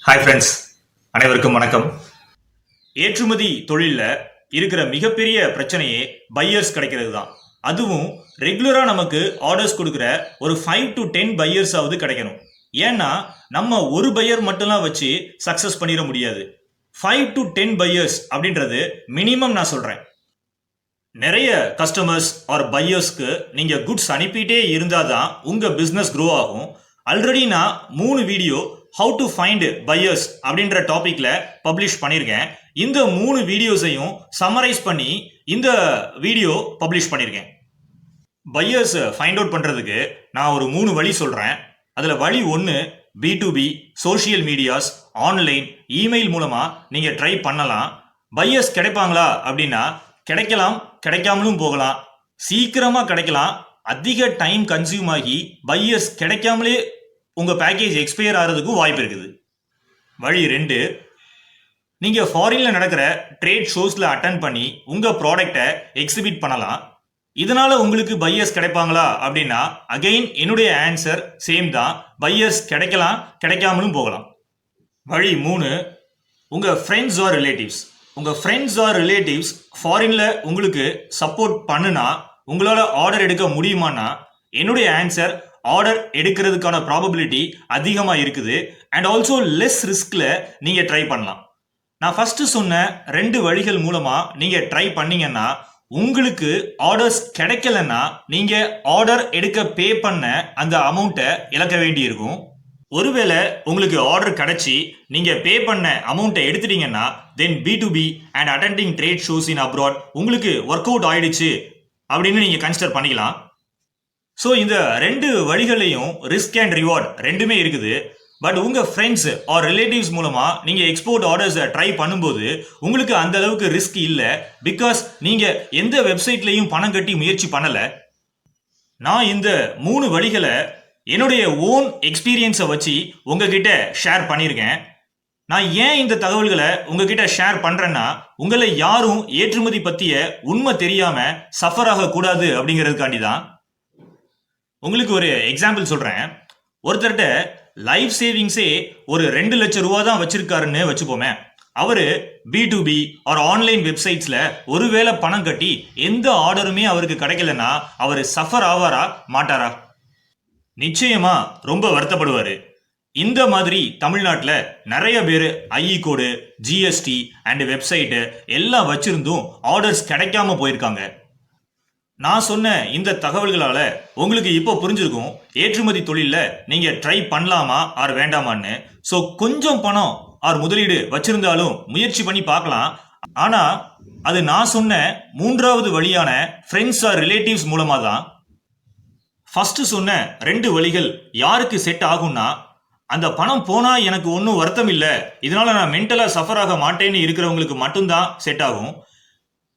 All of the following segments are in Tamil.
ஹாய் ஃப்ரெண்ட்ஸ், அனைவருக்கும் வணக்கம். ஏற்றுமதி தொழிலில் இருக்கிற மிகப்பெரிய பிரச்சனையே பையர்ஸ் கிடைக்கிறது தான். அதுவும் ரெகுலராக நமக்கு ஆர்டர்ஸ் கொடுக்குற ஒரு 5 to 10 பையர்ஸ் ஆகுது கிடைக்கணும். ஏன்னா நம்ம ஒரு பையர் மட்டும்லாம் வச்சு சக்ஸஸ் பண்ணிட முடியாது. 5 to 10 பையர்ஸ் அப்படின்றது மினிமம் நான் சொல்கிறேன். நிறைய கஸ்டமர்ஸ் ஆர் பையர்ஸ்க்கு நீங்கள் குட்ஸ் அனுப்பிட்டே இருந்தால் தான் உங்கள் பிஸ்னஸ் க்ரோ ஆகும். ஆல்ரெடி நான் 3 video how to find buyers அப்படின்ற டாபிக்ல பப்ளிஷ் பண்ணியிருக்கேன். இந்த 3 வீடியோஸையும் சம்மரைஸ் பண்ணி இந்த வீடியோ பப்ளிஷ் பண்ணியிருக்கேன். பையர்ஸ் ஃபைண்ட் அவுட் பண்ணுறதுக்கு நான் ஒரு 3 வழி சொல்கிறேன். அதில் வழி 1 B2B, social medias, online, email மூலமாக நீங்கள் ட்ரை பண்ணலாம். பையர்ஸ் கிடைப்பாங்களா அப்படின்னா கிடைக்கலாம், கிடைக்காமலும் போகலாம். சீக்கிரமாக கிடைக்கலாம், அதிக டைம் கன்சியூம் ஆகி பையர்ஸ் கிடைக்காமலே உங்கள் பேக்கேஜ் எக்ஸ்பயர் ஆகிறதுக்கும் வாய்ப்பு இருக்குது. வழி 2, நீங்கள் ஃபாரினில் நடக்கிற ட்ரேட் ஷோஸில் அட்டன் பண்ணி உங்கள் ப்ராடக்டை எக்ஸிபிட் பண்ணலாம். இதனால் உங்களுக்கு பையர்ஸ் கிடைப்பாங்களா அப்படின்னா அகெயின் என்னுடைய ஆன்சர் சேம் தான். பையர்ஸ் கிடைக்கலாம், கிடைக்காமலும் போகலாம். வழி 3, உங்கள் ஃப்ரெண்ட்ஸ் ஆர் ரிலேட்டிவ்ஸ். உங்கள் ஃப்ரெண்ட்ஸ் ஆர் ரிலேட்டிவ்ஸ் ஃபாரினில் உங்களுக்கு சப்போர்ட் பண்ணுனா உங்களால் ஆர்டர் எடுக்க முடியுமான்னா என்னுடைய ஆன்சர் ஆர்டர் எடுக்கிறதுக்கான ப்ராபபிலிட்டி அதிகமாக இருக்குது. அண்ட் ஆல்சோ லெஸ் ரிஸ்கில் நீங்கள் ட்ரை பண்ணலாம். நான் ஃபஸ்ட்டு சொன்ன 2 வழிகள் மூலமாக நீங்கள் ட்ரை பண்ணீங்கன்னா உங்களுக்கு ஆர்டர்ஸ் கிடைக்கலன்னா நீங்கள் ஆர்டர் எடுக்க பே பண்ண அந்த அமௌண்ட்டை இழக்க வேண்டி இருக்கும். ஒருவேளை உங்களுக்கு ஆர்டர் கிடைச்சி நீங்கள் பே பண்ண அமௌண்ட்டை எடுத்துட்டீங்கன்னா தென் B2B and attending trade shows in abroad உங்களுக்கு ஒர்க் அவுட் ஆயிடுச்சு அப்படின்னு நீங்கள் கன்சிடர் பண்ணிக்கலாம். ஸோ இந்த 2 வழிகளையும் ரிஸ்க் அண்ட் ரிவார்ட் ரெண்டுமே இருக்குது. பட் உங்கள் ஃப்ரெண்ட்ஸ் ஆர் ரிலேட்டிவ்ஸ் மூலமாக நீங்கள் எக்ஸ்போர்ட் ஆர்டர்ஸை ட்ரை பண்ணும்போது உங்களுக்கு அந்த அளவுக்கு ரிஸ்க் இல்லை. பிகாஸ் நீங்கள் எந்த வெப்சைட்லையும் பணம் கட்டி முயற்சி பண்ணலை. நான் இந்த 3 வழிகளை என்னுடைய ஓன் எக்ஸ்பீரியன்ஸை வச்சு உங்ககிட்ட ஷேர் பண்ணியிருக்கேன். நான் ஏன் இந்த தகவல்களை உங்ககிட்ட ஷேர் பண்ணுறேன்னா உங்களை யாரும் ஏற்றுமதி பற்றிய உண்மை தெரியாமல் சஃபர் ஆகக்கூடாது அப்படிங்கிறதுக்காண்டி தான். உங்களுக்கு ஒரு எக்ஸாம்பிள் சொல்கிறேன். ஒருத்தர்கிட்ட லைஃப் சேவிங்ஸே ஒரு 2 லட்சம் ரூபா தான் வச்சிருக்காருன்னு வச்சுப்போமே. அவர் B2B ஆர் ஆன்லைன் வெப்சைட்ஸில் ஒருவேளை பணம் கட்டி எந்த ஆர்டருமே அவருக்கு கிடைக்கலன்னா அவர் சஃபர் ஆவாரா மாட்டாரா? நிச்சயமா ரொம்ப வருத்தப்படுவார். இந்த மாதிரி தமிழ்நாட்டில் நிறைய பேர் IE code, GST and website எல்லாம் வச்சிருந்தும் ஆர்டர்ஸ் கிடைக்காம போயிருக்காங்க. நான் சொன்ன இந்த தகவல்களால் உங்களுக்கு இப்போ புரிஞ்சிருக்கும் ஏற்றுமதி தொழிலில் நீங்கள் ட்ரை பண்ணலாமா ஆர் வேண்டாமான்னு. ஸோ கொஞ்சம் பணம் ஆர் முதலீடு வச்சிருந்தாலும் முயற்சி பண்ணி பார்க்கலாம். ஆனால் அது நான் சொன்ன 3வது வழியான ஃப்ரெண்ட்ஸ் ஆர் ரிலேட்டிவ்ஸ் மூலமாக தான். ஃபஸ்ட்டு சொன்ன 2 வழிகள் யாருக்கு செட் ஆகும்னா அந்த பணம் போனால் எனக்கு ஒன்றும் வருத்தம் இல்லை, இதனால் நான் மென்டலாக சஃபர் ஆக மாட்டேன்னு இருக்கிறவங்களுக்கு மட்டும்தான் செட் ஆகும்.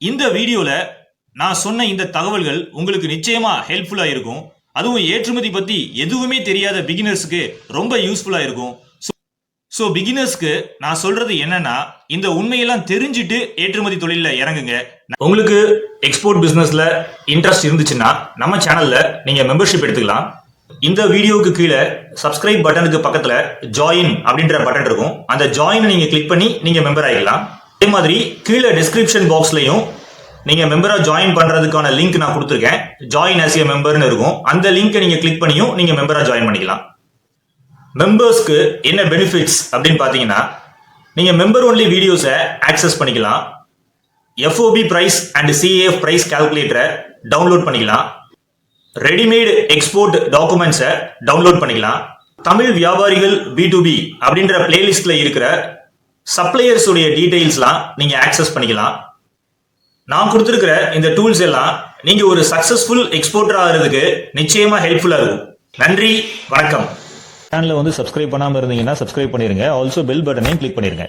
இந்த வீடியோவில் நான் சொன்ன இந்த தகவல்கள் உங்களுக்கு நிச்சயமா ஹெல்ப்ஃபுல்லா இருக்கும். அதுவும் ஏற்றுமதி பத்தி எதுவுமே தெரியாத பிகினர்ஸ்க்கு ரொம்ப யூஸ்ஃபுல்லா இருக்கும். ஸோ பிகினர்ஸ்க்கு நான் சொல்றது என்னன்னா இந்த உண்மையெல்லாம் தெரிஞ்சுட்டு ஏற்றுமதி தொழிலில் இறங்குங்க. உங்களுக்கு எக்ஸ்போர்ட் பிசினஸ்ல இன்ட்ரெஸ்ட் இருந்துச்சுன்னா நம்ம சேனல்ல நீங்க மெம்பர்ஷிப் எடுத்துக்கலாம். இந்த வீடியோவுக்கு கீழே சப்ஸ்கிரைப் பட்டனுக்கு பக்கத்துல ஜாயின் அப்படின்ற பட்டன் இருக்கும். அந்த ஜாயினை நீங்க கிளிக் பண்ணி நீங்க மெம்பர் ஆகிக்கலாம். அதே மாதிரி கீழே டிஸ்கிரிப்ஷன் பாக்ஸ்லையும் நீங்க மெம்பரா ஜாயின் பண்றதுக்கான லிங்க் நான் கொடுத்துருக்கேன். ஜாயின் ஆஸ் ஏ மெம்பர்னு இருக்கும். அந்த லிங்கை நீங்க கிளிக் பண்ணியும் நீங்க மெம்பரா ஜாயின் பண்ணிக்கலாம். மெம்பர்ஸ்க்கு என்ன பெனிஃபிட்ஸ் அப்படின்னு பார்த்தீங்கன்னா நீங்க மெம்பர் ஒன்லி வீடியோஸை ஆக்சஸ் பண்ணிக்கலாம். FOB price and CAF price கால்குலேட்டரை டவுன்லோட் பண்ணிக்கலாம். ரெடிமேட் எக்ஸ்போர்ட் டாக்குமெண்ட்ஸை டவுன்லோட் பண்ணிக்கலாம். தமிழ் வியாபாரிகள் B2B அப்படின்ற பிளேலிஸ்ட்ல இருக்கிற சப்ளையர்ஸ் உடைய டீடைல்ஸ்லாம் நீங்க ஆக்சஸ் பண்ணிக்கலாம். நான் கொடுத்துருக்கிற இந்த டூல்ஸ் எல்லாம் நீங்க ஒரு சக்சஸ்ஃபுல் எக்ஸ்போர்ட்டர் ஆகிறதுக்கு நிச்சயமா ஹெல்ப்ஃபுல்லா இருக்கும். நன்றி, வணக்கம். சேனலை சப்ஸ்கிரைப் பண்ணாம இருந்தீங்கன்னா சப்ஸ்கிரைப் பண்ணிருங்க. ஆல்சோ பெல் பட்டனையும் கிளிக் பண்ணிருங்க.